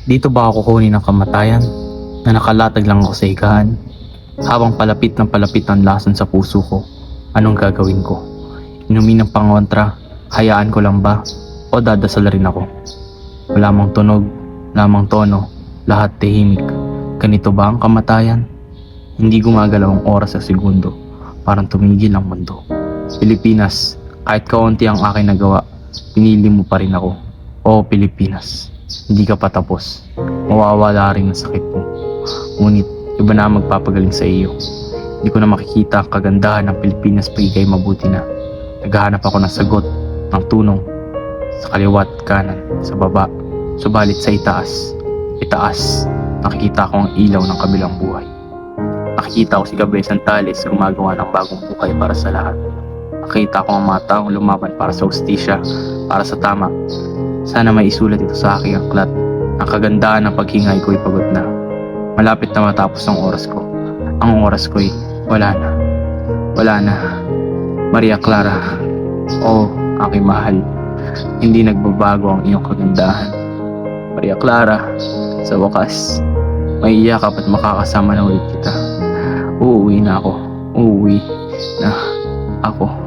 Dito ba ako kukunin ng kamatayan na nakalatag lang ako sa higaan? Habang palapit ng palapit ang lason sa puso ko, anong gagawin ko? Inumin ng pangontra, hayaan ko lang ba? O dadasal rin ako? Wala mang tunog, lamang tono, lahat tahimik. Ganito ba ang kamatayan? Hindi gumagalaw ang oras sa segundo, parang tumigil ang mundo. Pilipinas, kahit kaunti ang aking nagawa, pinili mo pa rin ako. Oo Pilipinas, hindi ka pa tapos. Mawawala rin ang sakit mo. Ngunit iba na ang magpapagaling sa iyo. Hindi ko na makikita ang kagandahan ng Pilipinas pag ikay mabuti na. Naghahanap ako ng sagot, ng tunong, sa kaliwat, kanan, sa baba, subalit sa itaas, nakikita ko ang ilaw ng kabilang buhay. Nakikita ko si Gabriel Santales gumagawa ng bagong buhay para sa lahat. Nakita ko ang mga taong lumaban para sa hustisya, para sa tama. Sana may isulat ito sa aking aklat. Ang kagandahan ng paghingay ko'y pagod na. Malapit na matapos ang oras ko. Ang oras ko'y wala na. Wala na. Maria Clara, oh aking mahal, hindi nagbabago ang iyong kagandahan. Maria Clara, sa wakas, may iyakap at makakasama na ulit kita. Uuwi na ako. Uuwi na ako.